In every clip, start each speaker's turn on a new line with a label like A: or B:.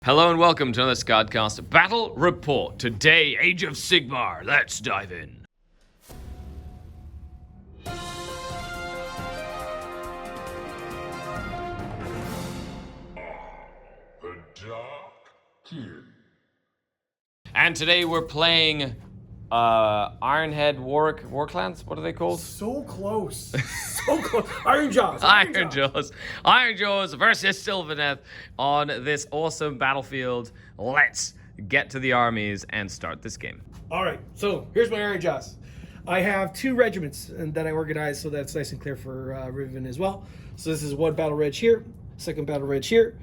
A: Hello and welcome to another Skaredcast Battle Report. Today, Age of Sigmar. Let's dive in.
B: The Dark Kid.
A: And today we're playing Ironhead War Clans. What are they called?
C: So close. So close. IronJawz.
A: IronJawz versus Sylvaneth on this awesome battlefield. Let's get to the armies and start this game.
C: All right, so here's my IronJawz. I have two regiments that I organized so that's nice and clear for Riven as well. So this is one battle reg here, second battle reg here.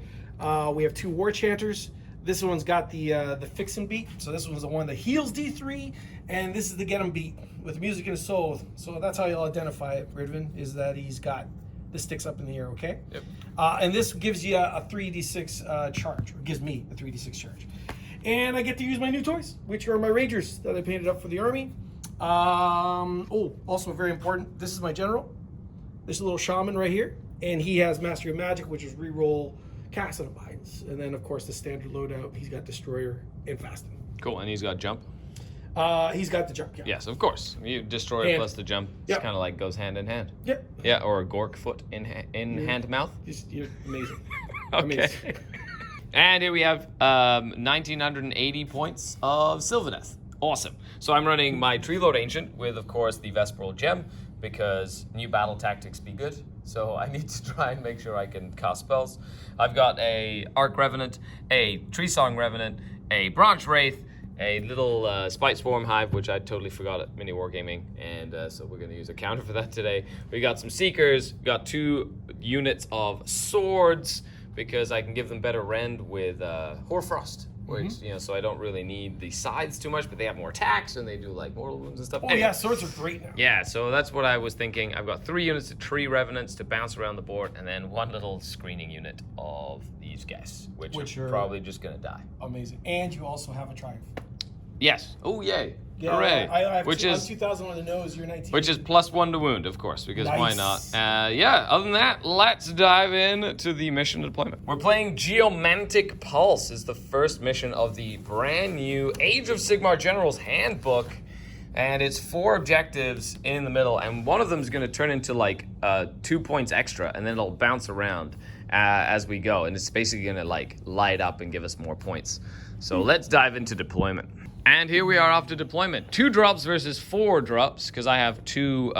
C: We have two war chanters. This one's got the fix and beat. So this one's the one that heals D3, and this is the get him beat with music in his soul. So that's how you'll identify it, Riven, is that he's got the sticks up in the air, okay?
A: Yep.
C: And this gives you a 3d6 charge, or gives me a 3d6 charge. And I get to use my new toys, which are my Rangers that I painted up for the army. Also very important, this is my general. This is a little shaman right here, and he has Mastery of Magic, which is reroll cast and abidance. And then, of course, the standard loadout, he's got Destroyer and Fasten.
A: Cool, and he's got jump?
C: He's got the jump, yeah.
A: Yes, of course. You Destroyer plus the jump. It's
C: Yep.
A: kind of like goes hand in hand.
C: Yep.
A: Yeah, or a Gork foot in hand mouth.
C: You're amazing.
A: Okay.
C: Amazing.
A: And here we have 1,980 points of Sylvaneth. Awesome. So I'm running my Tree Lord Ancient with, of course, the Vesperal Gem because new battle tactics be good. So I need to try and make sure I can cast spells. I've got a Arc Revenant, a Tree Song Revenant, a Branch Wraith, a little Spite Swarm Hive, which I totally forgot at Mini Wargaming, and so we're going to use a counter for that today. We got some Seekers, we got 2 units of Swords, because I can give them better rend with Hoarfrost, which, you know, so I don't really need the scythes too much, but they have more attacks and they do like mortal wounds and stuff.
C: Oh, yeah, swords are great now.
A: Yeah, so that's what I was thinking. I've got 3 units of Tree Revenants to bounce around the board, and then 1 little screening unit of these guys, which are probably just gonna die.
C: Amazing. And you also have a Triumph.
A: Yes. Oh, yay.
C: Yeah,
A: Hooray.
C: I have
A: which is
C: 2,000 on the nose, you're 19.
A: Which is +1 to wound, of course, because why
C: Nice.
A: not? Yeah, other than that, let's dive in to the mission deployment. We're playing Geomantic Pulse is the first mission of the brand new Age of Sigmar General's Handbook. And it's 4 objectives in the middle, and one of them is going to turn into like 2 points extra, and then it'll bounce around as we go. And it's basically going to like light up and give us more points. So let's dive into deployment. And here we are off to deployment. 2 drops versus 4 drops, because I have 2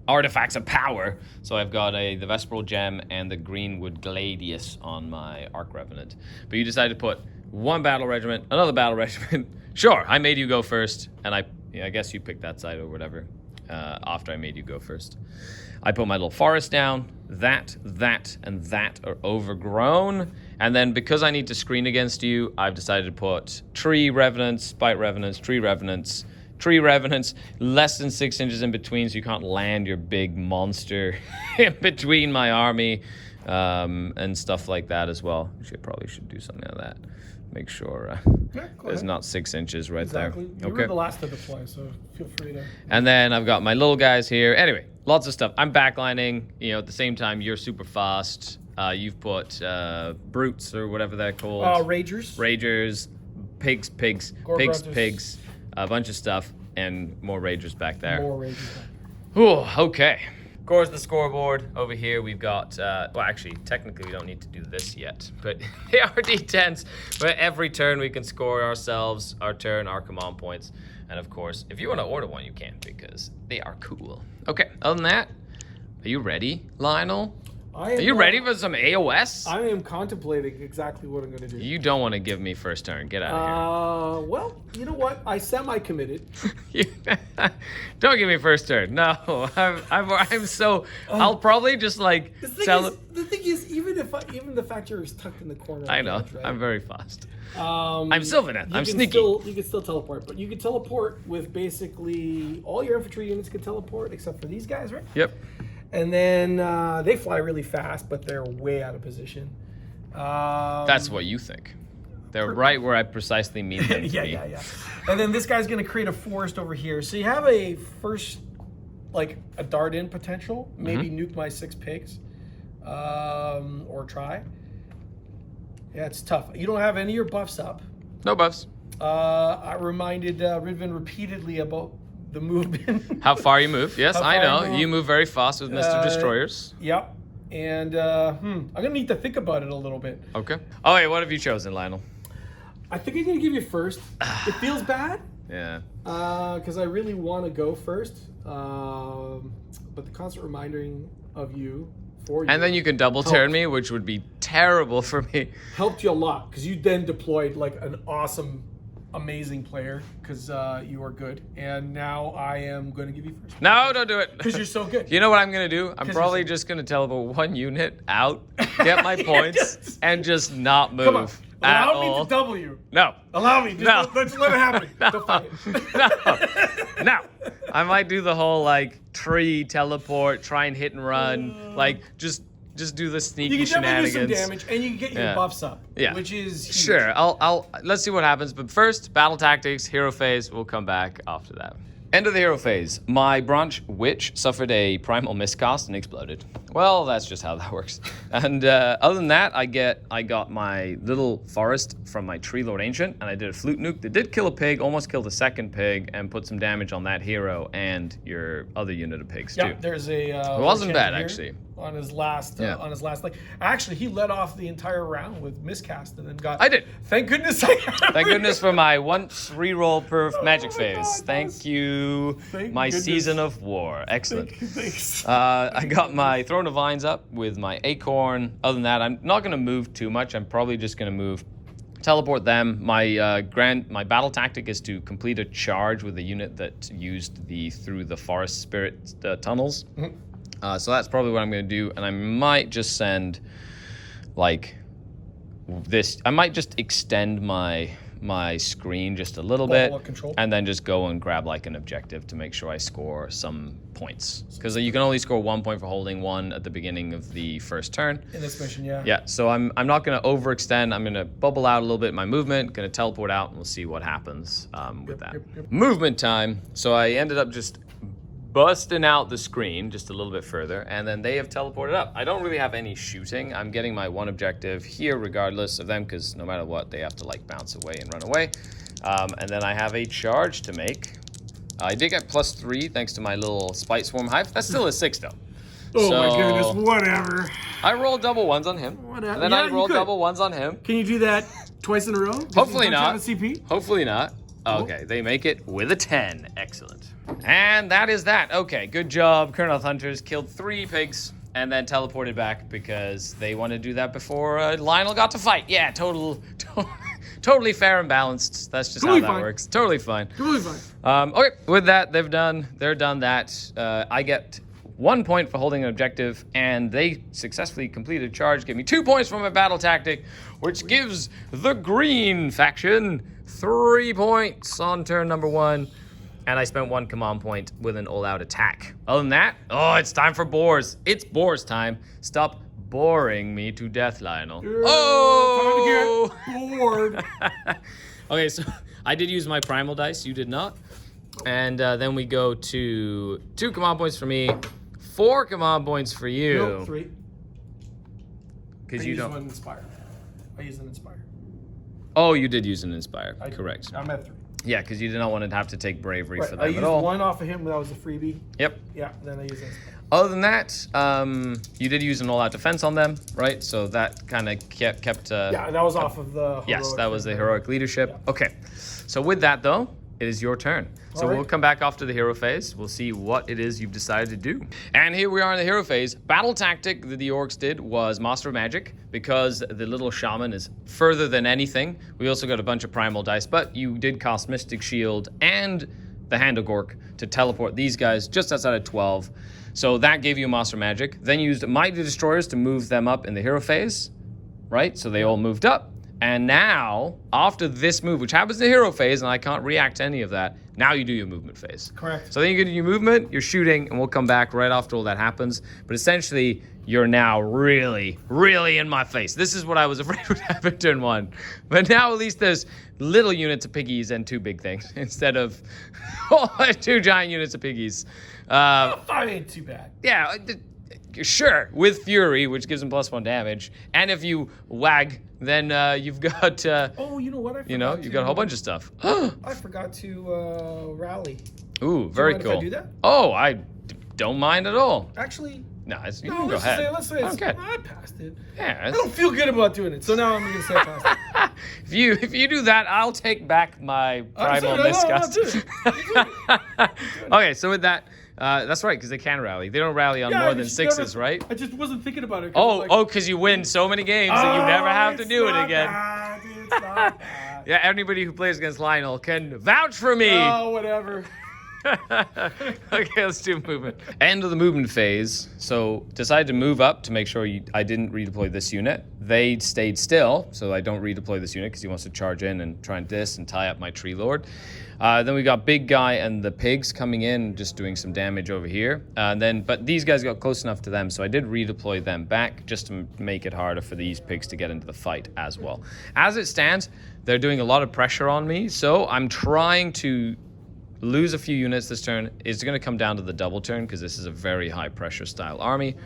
A: artifacts of power. So I've got the Vesperal Gem and the Greenwood Gladius on my Arc Revenant. But you decided to put 1 battle regiment, another battle regiment. Sure, I made you go first, and I guess you picked that side or whatever after I made you go first. I put my little forest down. That, and that are overgrown. And then because I need to screen against you, I've decided to put Tree Revenants, Spite Revenants, Tree Revenants, Tree Revenants, less than 6 inches in between, so you can't land your big monster in between my army, and stuff like that as well. Probably should do something like that. Make sure there's not 6 inches right
C: Exactly.
A: there.
C: You were the last to deploy, so feel free to...
A: And then I've got my little guys here. Anyway, lots of stuff. I'm backlining. You know, at the same time, you're super fast. You've put brutes or whatever they're called.
C: Ragers.
A: Ragers, pigs,
C: Gore-grunters.
A: pigs, a bunch of stuff, and more ragers back there.
C: More Ragers.
A: Ooh, okay. Of course, the scoreboard over here, we've got, well, actually, technically we don't need to do this yet, but they are D10s. But every turn we can score ourselves, our turn, our command points. And of course, if you want to order one, you can, because they are cool. Okay, other than that, are you ready, Lionel? Are you ready for some AOS?
C: I am contemplating exactly what I'm going to do.
A: You don't want to give me first turn. Get out of here.
C: Well, you know what? I semi-committed.
A: Don't give me first turn. No, I'm so. I'll probably just like
C: The thing is, even the factor is tucked in the corner.
A: I know.
C: Right?
A: I'm very fast.
C: I'm
A: Sylvaneth. I'm sneaky.
C: You can still teleport, but you can teleport with basically all your infantry units can teleport except for these guys, right?
A: Yep.
C: And then they fly really fast, but they're way out of position.
A: That's what you think. They're right where I precisely mean them to be.
C: Yeah. And then this guy's going to create a forest over here. So you have a first, like a dart in potential. Maybe nuke my 6 pigs, or try. Yeah, it's tough. You don't have any of your buffs up.
A: No buffs.
C: I reminded Ridvan repeateded about the movement.
A: How far you move. Yes, I know.
C: move.
A: You move very fast with Mr. Destroyers.
C: Yep. And I'm going to need to think about it a little bit.
A: Okay. Oh, wait, what have you chosen, Lionel?
C: I think I'm going to give you first. It feels bad.
A: Yeah.
C: Because I really want to go first. But the constant reminding of you for you.
A: And then you can double turn me, which would be terrible for me.
C: Helped you a lot because you then deployed like an awesome, amazing player because you are good. And now I am going to give you first.
A: No, don't do it.
C: Because you're so good.
A: You know what I'm going to do? I'm probably just going to teleport one unit out, get my points, and just not move.
C: Come on.
A: At
C: Allow me
A: all.
C: to double you.
A: No.
C: Allow me. Just
A: No.
C: Let's let it happen.
A: No.
C: Don't fight it.
A: No. I might do the whole like tree teleport, try and hit and run, like just do the sneaky
C: You can definitely do some
A: shenanigans.
C: damage, and you can get your
A: Yeah.
C: buffs up.
A: Yeah.
C: Which is huge.
A: Sure, I'll let's see what happens. But first, battle tactics, hero phase. We'll come back after that. End of the hero phase. My branch witch suffered a primal miscast and exploded. Well, that's just how that works. And other than that, I got my little forest from my tree lord ancient, and I did a flute nuke that did kill a pig, almost killed a second pig, and put some damage on that hero and your other unit of pigs
C: Yeah,
A: too.
C: there's a.
A: It wasn't bad actually.
C: On his last,
A: Yeah.
C: on his last leg. Actually, he led off the entire round with miscast and then got.
A: I did.
C: Thank goodness.
A: Thank goodness for my once reroll per magic
C: my
A: phase.
C: God,
A: Thank you.
C: Thank
A: my
C: goodness.
A: season of war. Excellent.
C: Thanks.
A: I got my Throne of Vines up with my Acorn. Other than that, I'm not going to move too much. I'm probably just going to move, teleport them. My my battle tactic is to complete a charge with a unit that used the through the forest spirit tunnels.
C: Mm-hmm.
A: So that's probably what I'm going to do, and I might just send like this. I might just extend my screen just a little bit,
C: Control.
A: and then just go and grab like an objective to make sure I score some points. Because you can only score 1 point for holding one at the beginning of the first turn.
C: In this mission, yeah.
A: Yeah, so I'm not going to overextend. I'm going to bubble out a little bit in my movement, going to teleport out, and we'll see what happens with that.
C: Yep.
A: Movement time. So I ended up just busting out the screen just a little bit further, and then they have teleported up. I don't really have any shooting. I'm getting my one objective here regardless of them, because no matter what, they have to like bounce away and run away. And then I have a charge to make. I did get +3 thanks to my little Spite Swarm Hive. That's still a 6 though.
C: Oh my
A: So,
C: goodness, whatever.
A: I rolled double ones on him.
C: Whatever.
A: And then
C: Yeah,
A: I
C: you
A: rolled
C: could.
A: double ones on him.
C: Can you do that twice in a row?
A: Hopefully
C: Don't you have
A: not.
C: a CP?
A: Hopefully not. Okay, they make it with a 10. Excellent. And that is that. Okay, good job. Colonel Hunters killed 3 pigs and then teleported back because they wanted to do that before Lionel got to fight. Yeah, totally fair and balanced. That's just
C: Totally
A: how that
C: fine.
A: works. Totally fine.
C: Totally fine.
A: Okay, with that, they're done that. I get 1 point for holding an objective, and they successfully completed a charge. Give me 2 points for my battle tactic, which gives the green faction 3 points on turn number 1. And I spent 1 command point with an all-out attack. Other than that, oh, it's time for boars. It's boars time. Stop boring me to death, Lionel. Oh!
C: Time to get bored.
A: Okay, so I did use my primal dice. You did not. And then we go to 2 command points for me, 4 command points for you.
C: No, 3.
A: Because
C: I
A: you
C: used
A: don't.
C: one Inspire. I used an Inspire.
A: Oh, you did use an Inspire. Correct.
C: I'm at 3.
A: Yeah, because you did not want to have to take bravery
C: Right,
A: for
C: I
A: them
C: used
A: at all.
C: 1 off of him. That was a freebie.
A: Yep.
C: Yeah, then I used Inspire.
A: Other than that, you did use an all-out defense on them, right? So that kind of kept.
C: Yeah, that was off of the.
A: Yes,
C: heroic
A: that was the
C: thing.
A: heroic leadership.
C: Yeah.
A: Okay, so with that though, it is your turn. So
C: All right.
A: we'll come back after the hero phase. We'll see what it is you've decided to do. And here we are in the hero phase. Battle tactic that the orcs did was Master of Magic, because the little shaman is further than anything. We also got a bunch of primal dice, but you did cast Mystic Shield and the Hand of Gork to teleport these guys just outside of 12. So that gave you Master Magic. Then you used Mighty Destroyers to move them up in the hero phase, right? So they all moved up. And now, after this move, which happens in the hero phase, and I can't react to any of that, now you do your movement phase.
C: Correct.
A: So then you get your movement, you're shooting, and we'll come back right after all that happens. But essentially, you're now really, really in my face. This is what I was afraid would happen turn 1. But now at least there's little units of piggies and 2 big things instead of 2 giant units of piggies.
C: I ain't too bad.
A: Yeah, Sure, with Fury, which gives him +1 damage, and if you wag, then you've got.
C: Oh, you know what?
A: You've got a whole bunch of stuff.
C: I forgot to rally.
A: Ooh, very
C: mind
A: cool.
C: if I do that?
A: Oh, I don't mind at all.
C: Actually,
A: No, you can go
C: let's
A: ahead.
C: Let's say
A: Okay.
C: I passed it.
A: Yeah,
C: I don't feel good about doing it, so now I'm going to say I passed it.
A: if you do that, I'll take back my primal
C: sorry,
A: misgust.
C: no, do it.
A: Okay, so with that, that's right, because they can rally. They don't rally on
C: Yeah,
A: more
C: you
A: than
C: should
A: 6s,
C: never-
A: right?
C: I just wasn't thinking about it.
A: Because you win so many games that you never have to do it again.
C: Bad, dude, it's not bad.
A: Yeah, anybody who plays against Lionel can vouch for me.
C: Oh, whatever.
A: Okay, let's do movement. End of the movement phase. So decided to move up to make sure I didn't redeploy this unit. They stayed still, so I don't redeploy this unit because he wants to charge in and try and tie up my tree lord. Then we got big guy and the pigs coming in, just doing some damage over here. But these guys got close enough to them, so I did redeploy them back just to make it harder for these pigs to get into the fight as well. As it stands, they're doing a lot of pressure on me, so I'm trying to lose a few units this turn. It's going to come down to the double turn because this is a very high pressure style army.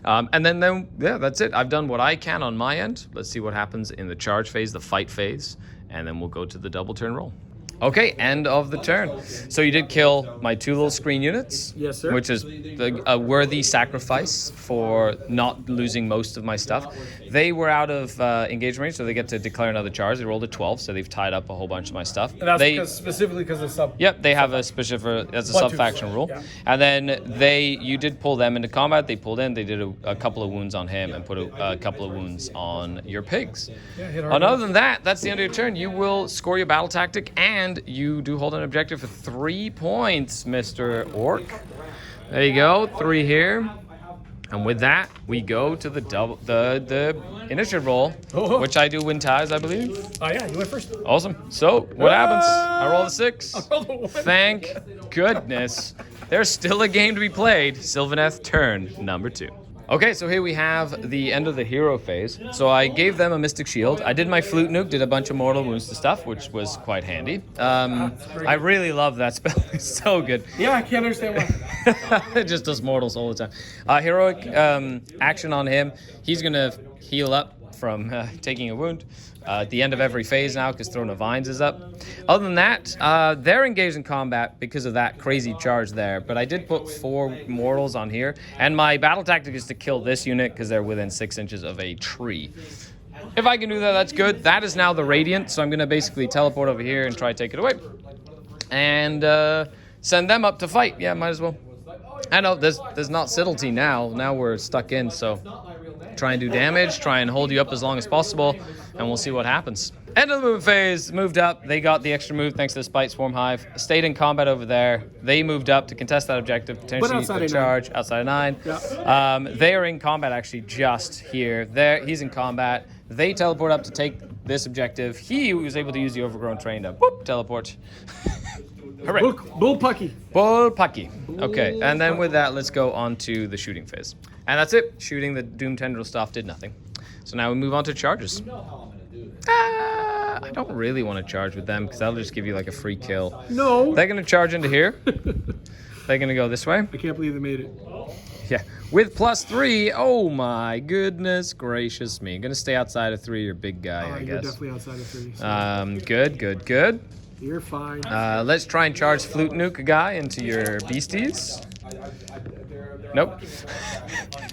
A: And then, that's it. I've done what I can on my end. Let's see what happens in the charge phase, the fight phase, and then we'll go to the double turn roll. Okay, end of the turn. So you did kill my 2 little screen units.
C: Yes, sir.
A: Which is a worthy sacrifice for not losing most of my stuff. They were out of engagement range, so they get to declare another charge. They rolled a 12, so they've tied up a whole bunch of my stuff.
C: And that's specifically because of sub.
A: Yep, they have a specific, that's a sub-faction rule.
C: Yeah.
A: And then you did pull them into combat. They pulled in, they did a couple of wounds on him and put a couple of wounds on your pigs.
C: Yeah, hit hard.
A: Other than that, that's the end of your turn. You will score your battle tactic, and you do hold an objective for 3 points, Mr. Orc. There you go, 3 here. And with that, we go to the initiative roll, which I do win ties, I believe.
C: Oh, yeah, you went first.
A: Awesome. So, what happens? I roll a 6.
C: rolled a 1.
A: Thank goodness. There's still a game to be played. Sylvaneth, turn number 2. Okay, so here we have the end of the hero phase. So I gave them a Mystic Shield. I did my Flute Nuke, did a bunch of mortal wounds to stuff, which was quite handy. I really love that spell. It's so good.
C: Yeah, I can't understand why.
A: It just does mortals all the time. Heroic action on him. He's going to heal up from taking a wound at the end of every phase now because Throne of Vines is up. Other than that, they're engaged in combat because of that crazy charge there, but I did put 4 mortals on here, and my battle tactic is to kill this unit because they're within 6 inches of a tree. If I can do that, that's good. That is now the Radiant, so I'm going to basically teleport over here and try to take it away. And send them up to fight. Yeah, might as well. I know, there's not subtlety now. Now we're stuck in, so try and do damage, try and hold you up as long as possible, and we'll see what happens. End of the movement phase, moved up. They got the extra move thanks to the Spite Swarm Hive. Stayed in combat over there. They moved up to contest that objective, potentially
C: outside of
A: charge outside of 9.
C: Yeah.
A: They are in combat actually just here. He's in combat. They teleport up to take this objective. He was able to use the Overgrown Train to teleport. Hooray.
C: Bull Pucky.
A: Bull Pucky. Okay, and then with that, let's go on to the shooting phase. And that's it. Shooting the Doom Tendril stuff did nothing. So now we move on to charges. I don't really want to charge with them because that'll just give you like a free kill.
C: No.
A: They're going to charge into here. They're going to go this way.
C: I can't believe they made it.
A: Yeah. With +3, oh my goodness gracious me. I'm going to stay outside of 3, you're big guy, I
C: You're
A: guess.
C: definitely outside of 3. So
A: Good.
C: you're fine.
A: Let's try and charge Flute Nuke a guy into your beasties. Nope.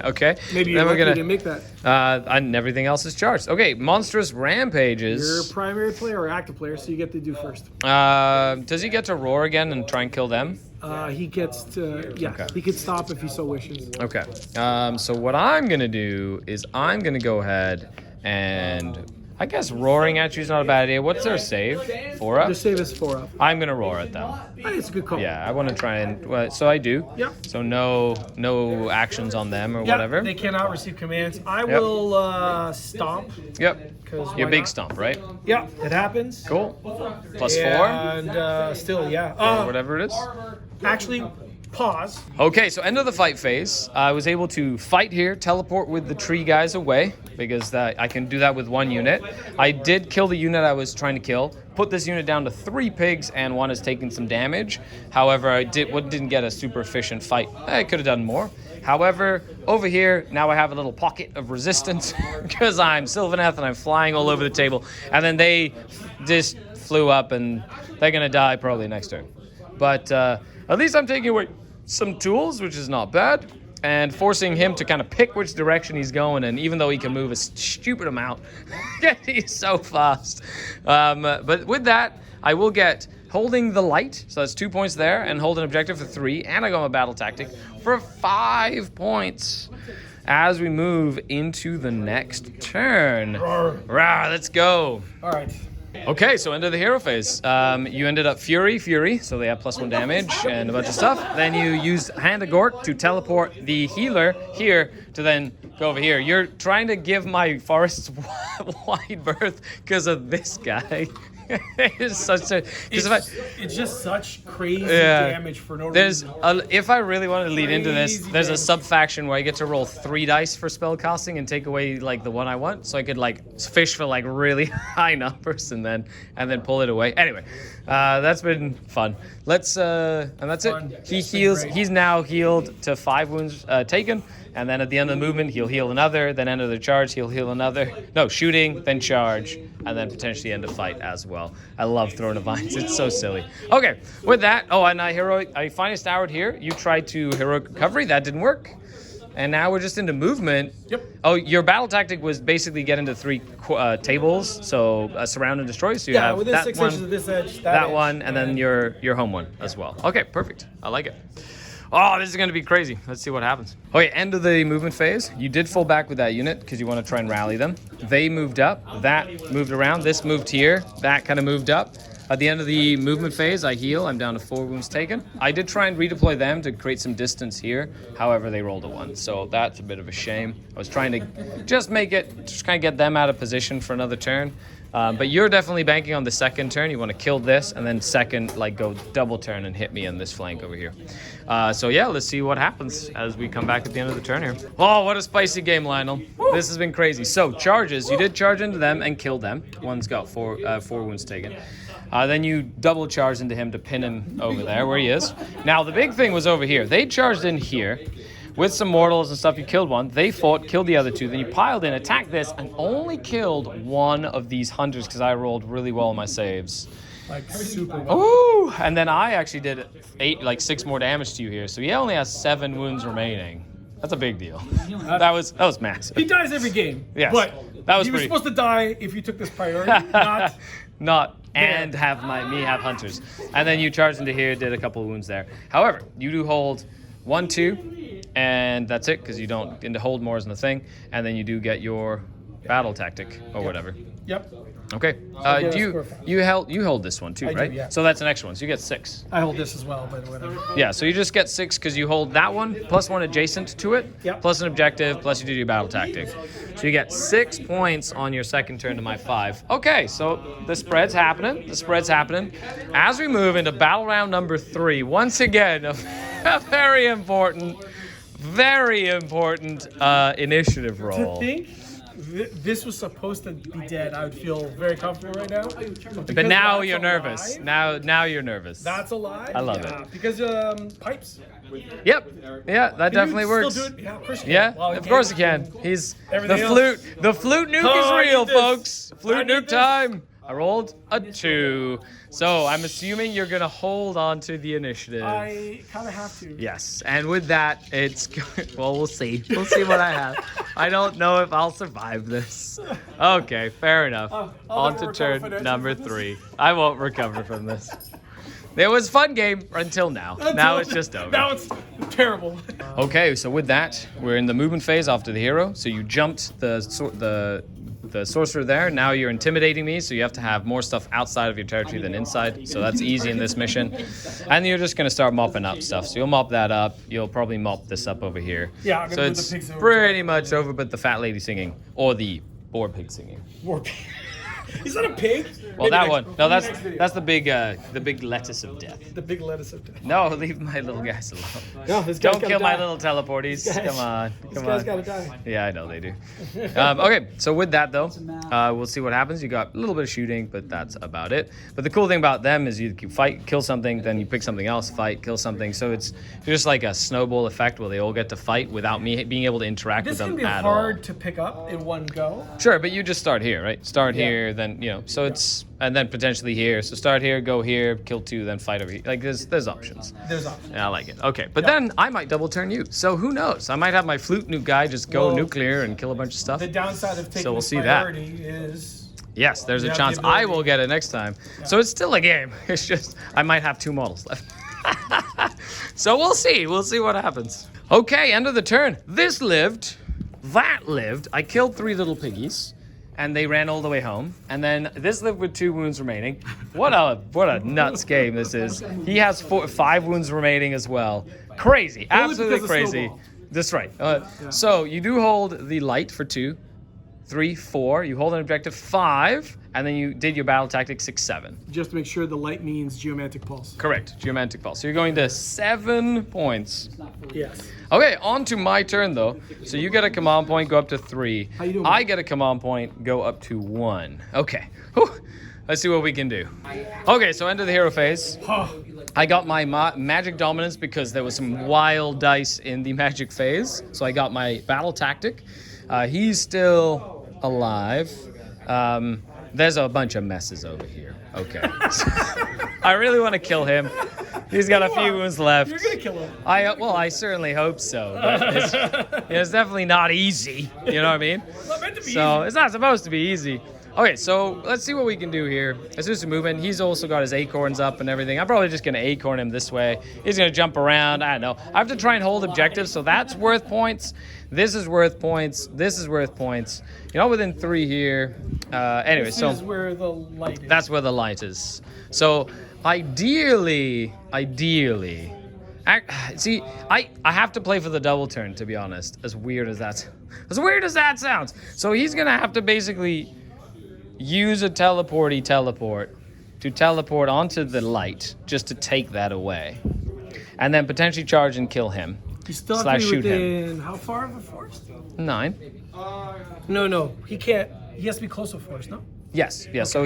A: Okay.
C: Maybe you're lucky to make that.
A: And everything else is charged. Okay, Monstrous Rampages.
C: You're a primary player or active player, so you get to do first.
A: Does he get to roar again and try and kill them?
C: He gets to, yeah,
A: Okay.
C: he can stop if he so wishes.
A: Okay. So what I'm going to do is I'm going to go ahead and... I guess roaring at you is not a bad idea. What's their save? 4 up?
C: Just save us 4 up.
A: I'm going to roar at them.
C: It's a good call.
A: Yeah, I want to try and... Well, so I do.
C: Yep.
A: So no actions on them or
C: Yeah,
A: whatever.
C: they cannot receive commands. I will stomp.
A: Yep. Your
C: why
A: big
C: not?
A: stomp, right?
C: Yeah, it happens.
A: Cool. +4?
C: And still, yeah.
A: Or whatever it is.
C: Actually, pause.
A: Okay, so end of the fight phase. I was able to fight here, teleport with the tree guys away, because I can do that with one unit. I did kill the unit I was trying to kill, put this unit down to 3 pigs, and one is taking some damage. However, I didn't get a super efficient fight. I could have done more. However, over here, now I have a little pocket of resistance, because I'm Sylvaneth and I'm flying all over the table. And then they just flew up, and they're going to die probably next turn. But at least I'm taking away some tools, which is not bad, and forcing him to kind of pick which direction he's going. And even though he can move a stupid amount, he's so fast. But with that, I will get holding the light, so that's 2 points there, and hold an objective for 3, and I go on a battle tactic for 5 points as we move into the next turn. Rah, let's go.
C: All right.
A: Okay, so end of the hero phase. You ended up Fury, so they have +1 damage and a bunch of stuff. Then you used Hand of Gork to teleport the healer here to then go over here. You're trying to give my forests wide berth because of this guy. It's such a...
C: It's just such crazy damage for no reason.
A: If I really wanted to lead into this, there's a sub-faction where I get to roll 3 dice for spell casting and take away like the one I want, so I could like fish for like really high numbers and then pull it away. Anyway, that's been fun. Let's and that's it. He heals. He's now healed to 5 wounds taken. And then at the end of the movement, he'll heal another. Then end of the charge, he'll heal another. No, shooting, then charge, and then potentially end the fight as well. I love Throne of Vines. It's so silly. Okay, with that, and I finest houred here. You tried to heroic recovery. That didn't work. And now we're just into movement.
C: Yep.
A: Oh, your battle tactic was basically get into 3 tables, so surround and destroy. So you have
C: within
A: that
C: 6
A: one,
C: inches of this edge,
A: that
C: edge,
A: one, and then your home one as well. Okay, perfect. I like it. Oh, this is going to be crazy. Let's see what happens. Okay, end of the movement phase. You did fall back with that unit because you want to try and rally them. They moved up. That moved around. This moved here. That kind of moved up. At the end of the movement phase, I heal. I'm down to 4 wounds taken. I did try and redeploy them to create some distance here. However, they rolled a 1, so that's a bit of a shame. I was trying to just kind of get them out of position for another turn. But you're definitely banking on the second turn. You want to kill this, and then second, go double turn and hit me on this flank over here. So yeah, let's see what happens as we come back at the end of the turn here. Oh, what a spicy game, Lionel. Woo. This has been crazy. So charges, you did charge into them and kill them. One's got 4 wounds taken. Then you double charge into him to pin him over there where he is. Now, the big thing was over here. They charged in here. With some mortals and stuff, you killed one. They fought, killed the other 2. Then you piled in, attacked this, and only killed 1 of these hunters because I rolled really well on my saves.
C: Super well.
A: Ooh! And then I actually did 6 more damage to you here. So he only has 7 wounds remaining. That's a big deal. That was massive.
C: He dies every game.
A: Yes,
C: But
A: that was
C: he was
A: pretty...
C: supposed to die if you took this priority, not
A: and have me have hunters. And then you charged into here, did a couple of wounds there. However, you do hold 1, 2, and that's it because you don't get to hold more isn't a thing. And then you do get your battle tactic or whatever.
C: Yep.
A: Okay. You hold this one too,
C: I
A: right?
C: do, yeah.
A: So that's an extra one. So you get 6.
C: I hold this as well, by the way.
A: Yeah. So you just get 6 because you hold that one plus 1 adjacent to it,
C: Yep.
A: plus an objective, plus you do your battle tactic. So you get 6 points on your second turn to my 5. Okay. So the spread's happening. As we move into battle round number 3, once again, a very important initiative roll.
C: To think this was supposed to be dead, I would feel very comfortable right now.
A: But now you're nervous. Now you're nervous.
C: That's a lie.
A: I love it.
C: Because pipes.
A: Yep. Yeah, that definitely works.
C: Still do it? Yeah, of course you can.
A: Yeah,
C: Well,
A: of course you can. He's
C: Everything
A: the
C: else.
A: flute. The flute nuke
C: Oh, I
A: is real,
C: need this.
A: folks.
C: I
A: Flute
C: need
A: nuke
C: this.
A: time. I rolled a 2. So I'm assuming you're gonna hold on to the initiative.
C: I kind of have to.
A: Yes, and with that, it's well, we'll see. We'll see what I have. I don't know if I'll survive this. Okay, fair enough.
C: I'll
A: On
C: never
A: to
C: recover
A: turn
C: financially
A: number
C: from this.
A: 3. I won't recover from this. It was a fun game until now. Now it's just over.
C: Now it's terrible.
A: Okay, so with that, we're in the movement phase after the hero. So you jumped the sorcerer there. Now you're intimidating me, so you have to have more stuff outside of your territory than inside. So that's easy in this mission. And you're just gonna start mopping up stuff. So you'll mop that up. You'll probably mop this up over here.
C: Yeah, I'm gonna
A: so
C: move
A: it's
C: the pigs over.
A: pretty much over, but the fat lady singing or the boar pig singing.
C: War pig. He's not a pig.
A: Well,
C: Maybe
A: that
C: next-
A: one. No,
C: maybe next video.
A: that's the big lettuce of death.
C: the big lettuce of death.
A: No, leave my little guys alone.
C: No, this guy's
A: Don't
C: gotta
A: kill my
C: die.
A: little teleporties.
C: This guy's-
A: Come on.
C: This
A: Come
C: guy's
A: on.
C: gotta die.
A: Yeah, I know they do. Okay, so with that though, we'll see what happens. You got a little bit of shooting, but that's about it. But the cool thing about them is you fight, kill something, then you pick something else, fight, kill something. So it's just like a snowball effect where they all get to fight without me being able to interact
C: This
A: with
C: can
A: them
C: be
A: at
C: hard
A: all.
C: to pick up in one go.
A: Sure, but you just start here, right? Start here, then so it's and then potentially here. So start here, go here, kill 2, then fight over here. Like there's options.
C: There's options.
A: Yeah, I like it. Okay, but then I might double turn you. So who knows? I might have my flute nuke guy just go
C: Well,
A: nuclear and kill a bunch of stuff.
C: The downside of taking
A: So we'll see that.
C: priority is
A: Yes, there's
C: You
A: a
C: have the
A: chance I
C: ability.
A: will get it next time. So it's still a game. It's just I might have 2 models left. So we'll see. We'll see what happens. Okay, end of the turn. This lived. That lived. I killed 3 little piggies. And they ran all the way home. And then this lived with 2 wounds remaining. What a nuts game this is. He has 5 wounds remaining as well. Crazy. Absolutely
C: because of
A: crazy.
C: snowball.
A: That's right. So you do hold the light for 2, 3, 4. You hold an objective 5, and then you did your battle tactic 6, 7.
C: just to make sure the light means geomantic pulse.
A: Correct. Geomantic pulse. So you're going to 7 points.
C: Yes.
A: Okay, on to my turn though. So you get a command point, go up to 3.
C: How you doing?
A: I get a command point, go up to 1. Okay. Whew. Let's see what we can do. Okay, so end of the hero phase. I got my magic dominance because there was some wild dice in the magic phase. So I got my battle tactic. He's still alive. There's a bunch of messes over here. Okay. I really want to kill him. He's got a few wounds left.
C: You're gonna kill him.
A: I certainly hope so. But it's definitely not easy. You know what I mean?
C: Not meant to be
A: So
C: easy.
A: it's not supposed to be easy. Okay, so let's see what we can do here. Let's do some movement. He's also got his acorns up and everything. I'm probably just going to acorn him this way. He's going to jump around. I don't know. I have to try and hold objectives, so that's worth points. This is worth points. This is worth points. You're not within 3 here. Anyway,
C: This
A: so
C: is where the light is.
A: that's where the light is. So ideally, see, I have to play for the double turn, to be honest. As weird as that sounds. So he's going to have to basically use a teleport to teleport onto the light just to take that away. And then potentially charge and kill him.
C: You still have
A: slash
C: to be
A: shoot him.
C: within how far of a forest?
A: 9.
C: No. He can't. He has to be close to a forest, no?
A: Yes. So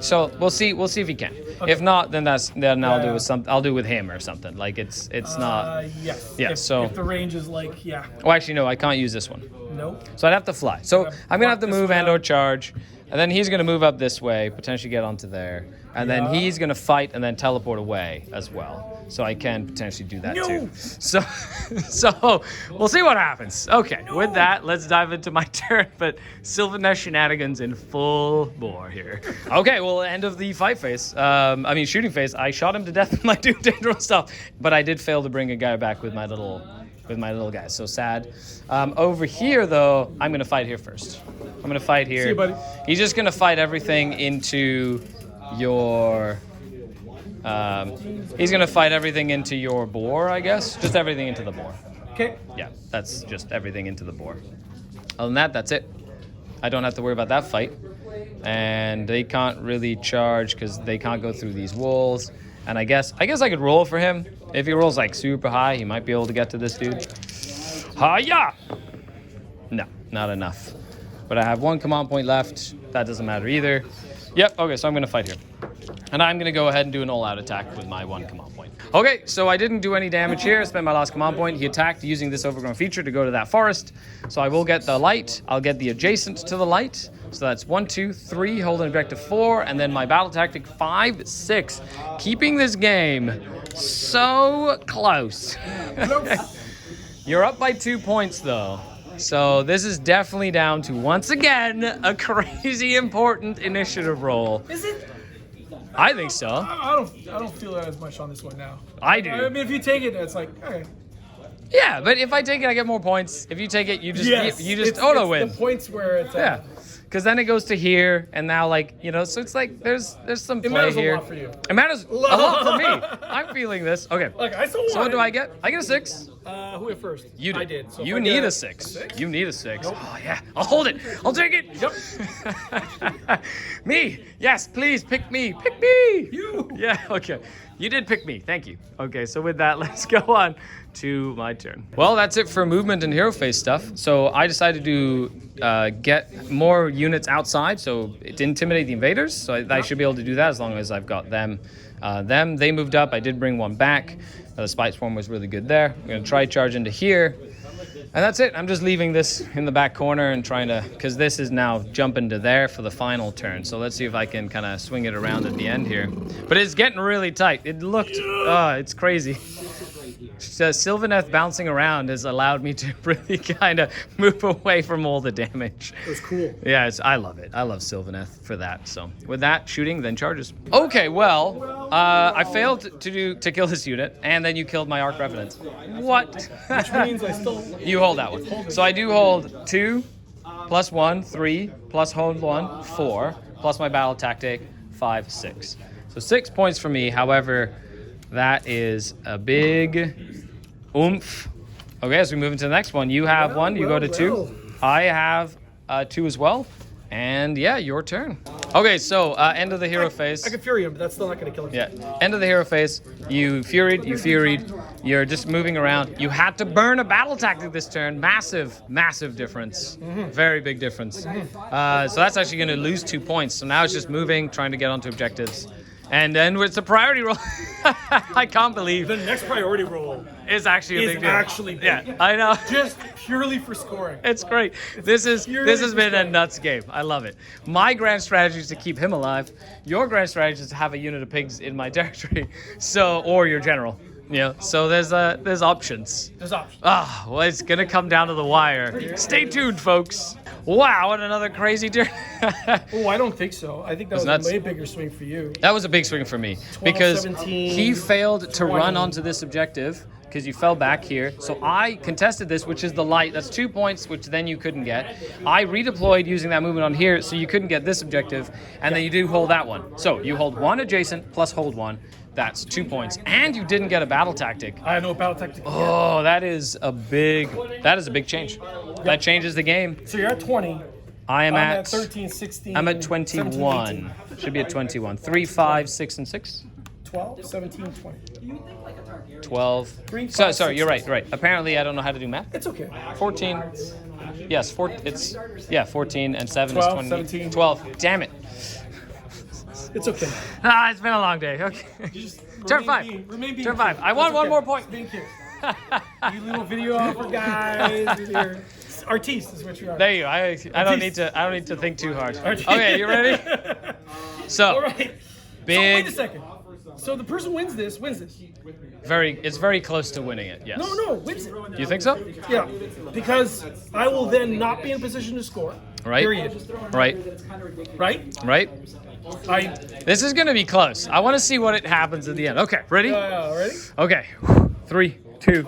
A: so we'll see if he can. If not, then I'll do with I'll do with him or something. Like it's not.
C: Yes.
A: Yeah, so-
C: if the range is like, yeah.
A: Oh, actually no, I can't use this one.
C: Nope.
A: So I'd have to fly. So I'm gonna have to
C: Walk this
A: move
C: way
A: and or
C: out.
A: charge, and then he's gonna move up this way, potentially get onto there, and then he's gonna fight and then teleport away as well. So I can potentially do that too. So we'll see what happens. Okay, with that, let's dive into my turn. But Sylvaneth shenanigans in full bore here. Okay, well, end of the fight phase. Shooting phase. I shot him to death with my Doom Tendril stuff, but I did fail to bring a guy back with my little guys. So sad. Over here, though, I'm gonna fight here first. I'm gonna fight here.
C: See you, buddy.
A: He's just gonna fight everything into your. He's gonna fight everything into your boar, I guess. Just everything into the boar.
C: Okay.
A: Yeah, that's just everything into the boar. Other than that, that's it. I don't have to worry about that fight. And they can't really charge because they can't go through these walls. And I guess I could roll for him. If he rolls like super high, he might be able to get to this dude. Hiya! No, not enough. But I have 1 command point left. That doesn't matter either. Yep, okay, so I'm gonna fight here. And I'm gonna go ahead and do an all-out attack with my 1 command point. Okay, so I didn't do any damage here. I spent my last command point. He attacked using this overgrown feature to go to that forest. So I will get the light. I'll get the adjacent to the light. So that's 1, 2, 3, hold an objective 4, and then my battle tactic 5, 6. Keeping this game so close. You're up by 2 points though. So this is definitely down to, once again, a crazy important initiative roll.
C: Is it?
A: I think so.
C: I don't feel that as much on this one now.
A: I do.
C: I mean, if you take it, it's like, okay.
A: Yeah, but if I take it, I get more points. If you take it, you just
C: It's
A: auto-win.
C: the points where it's
A: Yeah, because then it goes to here, and now so it's like there's some play
C: matters a
A: here.
C: lot for you.
A: It matters a lot for me. I'm feeling this. Okay.
C: Like, I still want
A: So what do
C: it.
A: I get? I get a 6.
C: Who went first?
A: You did.
C: I did. So
A: you
C: if I
A: need
C: get
A: a 6. You need a 6. Oh yeah, I'll hold it. I'll take it.
C: Yep.
A: Me. Yes, please pick me. Pick me.
C: You.
A: Yeah. Okay. You did pick me. Thank you. Okay. So with that, let's go on to my turn. Well, that's it for movement and hero phase stuff. So I decided to get more units outside, so to intimidate the invaders. So I should be able to do that as long as I've got them. They moved up. I did bring one back. The Spite Swarm was really good there. I'm going to try charge into here. And that's it. I'm just leaving this in the back corner and trying to, because this is now jumping to there for the final turn. So let's see if I can kind of swing it around at the end here. But it's getting really tight. It looked, it's crazy. Sylvaneth bouncing around has allowed me to really kind of move away from all the damage.
C: It was cool.
A: Yeah, I love it. I love Sylvaneth for that. So with that, shooting, then charges. Okay, well, I failed to kill this unit, and then you killed my Arc Revenant. What?
C: Which means I still...
A: You hold that one. So I do hold 2, plus 1, 3, plus hold 1, 4, plus my battle tactic, 5, 6. So 6 points for me. However, that is a big oomph. Okay, as we move into the next one, you have 1, you go to 2. I have 2 as well. And yeah, your turn. Okay, so end of the hero phase.
C: I can Fury him, but that's still not going to kill him.
A: Yeah, end of the hero phase. You Furied. You're just moving around. You had to burn a battle tactic this turn. Massive difference. Very big difference. So that's actually going to lose 2 points. So now it's just moving, trying to get onto objectives. And then it's a priority roll. I can't believe
C: The next priority roll
A: it's actually a
C: is
A: big deal.
C: actually big.
A: Yeah, I know.
C: Just purely for scoring.
A: It's great. This has been a nuts game. I love it. My grand strategy is to keep him alive. Your grand strategy is to have a unit of pigs in my territory. So, or your general. So there's options.
C: There's options.
A: Well, it's gonna come down to the wire. Stay tuned, folks. Wow, what another crazy turn.
C: Oh, I don't think so. I think that was
A: nuts.
C: a way bigger swing for you.
A: That was a big swing for me because
C: 17,
A: he failed to
C: 20.
A: run onto this objective because you fell back here. So I contested this, which is the light. That's 2 points, which then you couldn't get. I redeployed using that movement on here, so you couldn't get this objective, and then you do hold that one. So you hold 1 adjacent plus hold 1. That's 2 points, and you didn't get a battle tactic.
C: I have no battle tactic.
A: Oh, that is a big change. That changes the game.
C: So you're at 20.
A: I'm at
C: 13, 16.
A: I'm at 21.
C: 17, 18.
A: Should be at 21. 3, 5, 6, and 6.
C: 12, 17, 20.
A: 12.
C: 3, 5,
A: Sorry,
C: 6,
A: you're right. Apparently, I don't know how to do math.
C: It's okay.
A: 14. Yes, 14 and 7
C: 12,
A: is 20.
C: 17.
A: 12. Damn it.
C: It's okay.
A: It's been a long day. Okay. Turn 5. Turn 5. I want one more point.
C: Being cute. You little videographer guys with your artiste is what you are.
A: There you go. I don't need to think too hard.
C: Artiste.
A: Okay, you ready? So,
C: All right.
A: big.
C: So wait a second. So the person wins this.
A: It's very close to winning it. Yes.
C: No, wins it.
A: You think so?
C: Yeah, because I will then not be in position to score.
A: Right.
C: Period.
A: Right.
C: Right?
A: This is gonna be close. I want to see what happens at the end. Okay, ready?
C: Ready?
A: Okay. 3, 2,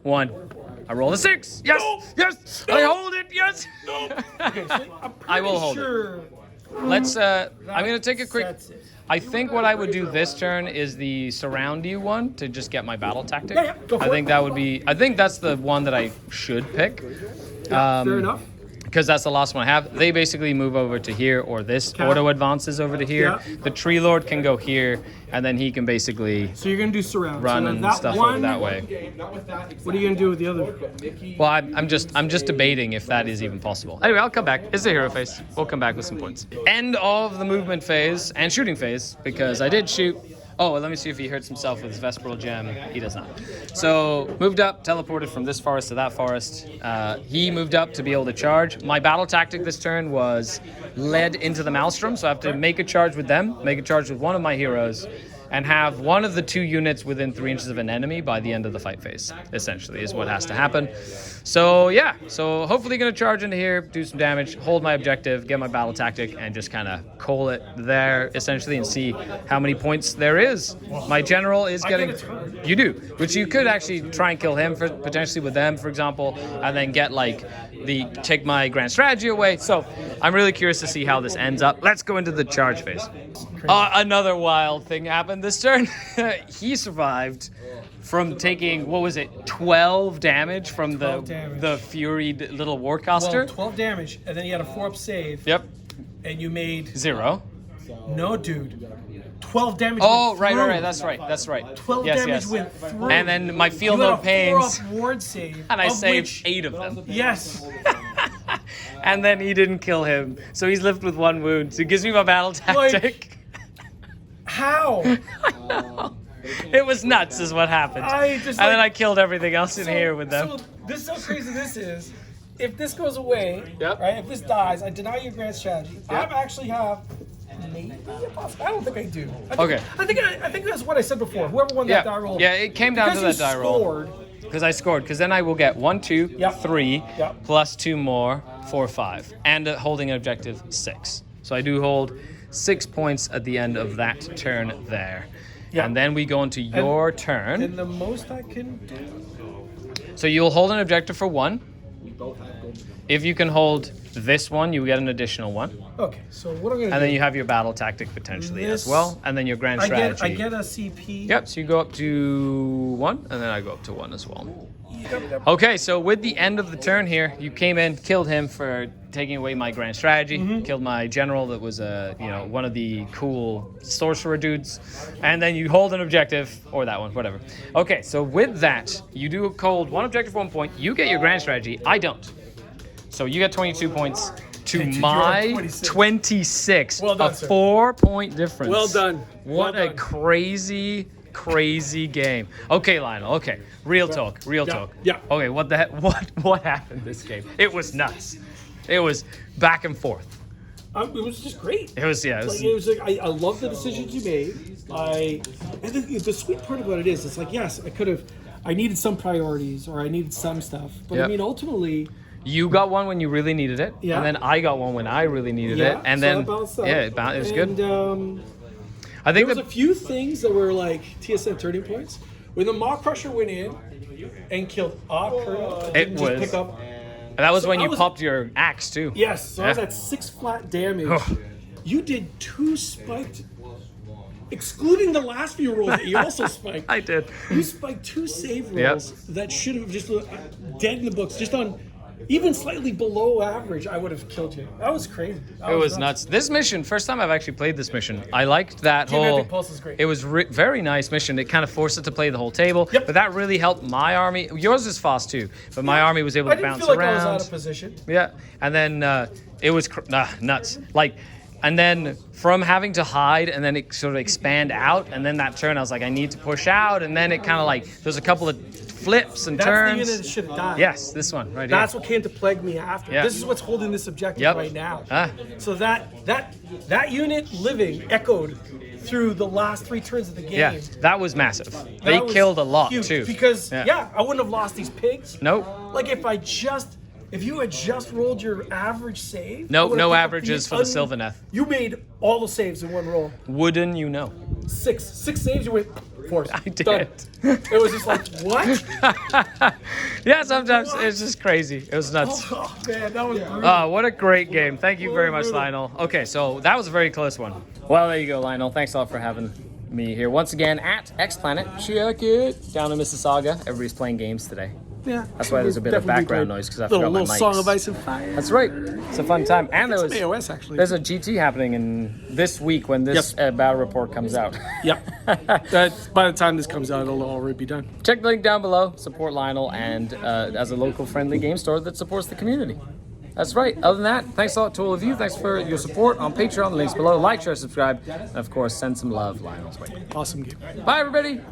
A: 1. I roll a 6. Yes.
C: No.
A: Yes.
C: No.
A: I hold it. Yes.
C: No. Okay, so I'm
A: I will hold
C: sure
A: Let's. I'm gonna take a quick.
C: That's it.
A: I think what I would do this turn is the surround you one to just get my battle tactic.
C: Yeah, go for
A: I think
C: it.
A: that would be. I think that's the one that I should pick.
C: Fair enough.
A: Because that's the last one I have. They basically move over to here, or this auto advances over to here.
C: Yeah.
A: The Tree Lord can go here, and then he can basically
C: So you're gonna do surround.
A: run
C: so
A: and
C: that
A: stuff
C: one,
A: over that way.
C: What are you gonna do with the other?
A: Well, I'm just debating if that is even possible. Anyway, I'll come back. It's the hero phase. We'll come back with some points. End of the movement phase and shooting phase, because I did shoot. Oh, well, let me see if he hurts himself with his Vespral Gem. He does not. So, moved up, teleported from this forest to that forest. He moved up to be able to charge. My battle tactic this turn was led into the Maelstrom, so I have to make a charge with them, make a charge with one of my heroes, and have one of the 2 units within 3 inches of an enemy by the end of the fight phase, essentially, is what has to happen. So, yeah. So, hopefully going to charge into here, do some damage, hold my objective, get my battle tactic, and just kind of call it there, essentially, and see how many points there is. My general is getting...
C: get a turn.
A: You do, which you could actually try and kill him, potentially with them, for example, and then get, like, take my grand strategy away. So I'm really curious to see how this ends up. Let's go into the charge phase. Another wild thing happened this turn. He survived from taking, what was it, 12 damage from the Furied little Warcaster.
C: Well, 12 damage, and then you had a 4-up save.
A: Yep.
C: And you made
A: 0.
C: No, dude. 12 damage.
A: Oh, right. That's right.
C: 12 damage went through.
A: And then my Feel
C: you
A: No
C: had a
A: Pains.
C: 4-up ward save.
A: And I saved
C: which,
A: 8 of them.
C: Yes.
A: And then he didn't kill him. So he's left with 1 wound. So he gives me my battle tactic.
C: How?
A: It was nuts is what happened. Then I killed everything else in here with them.
C: So this is how crazy this is. If this goes away, right? If this dies, I deny your grand strategy. I actually have maybe a possibility. I don't think I do. I think that's what I said before. Whoever won that die roll.
A: Yeah, it came down to that die roll. Because I scored. Because then I will get 1, 2, 3, plus 2 more, 4, 5, and holding an objective 6. So I do hold 6 points at the end of that turn there. Yeah. And then we go into your turn.
C: And the most I can do.
A: So you'll hold an objective for 1. If you can hold this one, you get an additional 1.
C: Okay, so what I'm going to do...
A: And then you have your battle tactic potentially as well. And then your grand strategy.
C: I get a CP.
A: Yep, so you go up to 1, and then I go up to 1 as well. Okay, so with the end of the turn here, you came in, killed him for taking away my grand strategy, killed my general that was one of the cool sorcerer dudes, and then you hold an objective, or that one, whatever. Okay, so with that, you do hold 1 objective, 1 point. You get your grand strategy. I don't. So you get 22 points to my 26.
C: Well done,
A: a 4-point difference.
C: Well done.
A: What a crazy game. Okay, Lionel. Okay, real talk.
C: Yeah.
A: Okay, what the heck? What happened this game? It was nuts. It was back and forth.
C: It was just great.
A: It was
C: I love the decisions you made. And the sweet part about it is, it's like, yes, I needed some priorities or I needed some stuff, but I mean, ultimately.
A: You got one when you really needed it, and then I got one when I really needed it, and
C: so
A: then
C: it
A: was good.
C: I think there was a few things that were like TSM turning points. When the Maw Crusher went in and killed Colonel, pick up.
A: And that was when you popped your axe too.
C: Yes, so I was at 6 flat damage. You did 2 spiked, excluding the last few rolls that you also spiked.
A: I did.
C: You spiked 2 save rolls that should have just dead in the books, just on. Even slightly below average, I would have killed you. That was crazy.
A: It was nuts. This mission, first time I've actually played this mission. I liked that whole.
C: Pulse is great.
A: It was very nice mission. It kind of forced it to play the whole table. Yep. But that really helped my army. Yours is fast too, but my army was able to bounce around.
C: I didn't feel like I was out of position.
A: Yeah, and then it was nuts. And then from having to hide and then it sort of expand out, and then that turn I was like, I need to push out, and then it kind of there's a couple of flips and turns.
C: That's the unit that should have died.
A: Yes, this one right here.
C: That's what came to plague me after.
A: Yeah.
C: This is what's holding this objective right now.
A: Ah.
C: So that unit living echoed through the last 3 turns of the game.
A: Yeah, that was massive. They killed a lot too.
C: Because I wouldn't have lost these pigs.
A: Nope.
C: Like if you had just rolled your average save.
A: No averages for the Sylvaneth.
C: You made all the saves in 1 roll.
A: Wouldn't you know?
C: 6 saves, you went 4.
A: I did.
C: Done. It was just like, what?
A: Yeah, sometimes it's just crazy. It was nuts.
C: Oh man, that was brutal.
A: Oh, what a great game. Thank you very much, Lionel. Okay, so that was a very close one. Well, there you go, Lionel. Thanks a lot for having me here once again at X Planet. Check it. Down in Mississauga. Everybody's playing games today.
C: Yeah.
A: That's why there's a bit of background noise, because I forgot my mics.
C: Little Song of Ice and Fire.
A: That's right. It's a fun time. And
C: there's AOS actually.
A: There's a GT happening in this week when this battle report comes out.
C: Yep. By the time this comes out, it'll already be done.
A: Check the link down below. Support Lionel and as a local friendly game store that supports the community. That's right. Other than that, thanks a lot to all of you. Thanks for your support on Patreon. The links below. Like, share, subscribe, and of course, send some love Lionel's way.
C: Awesome game.
A: Bye, everybody.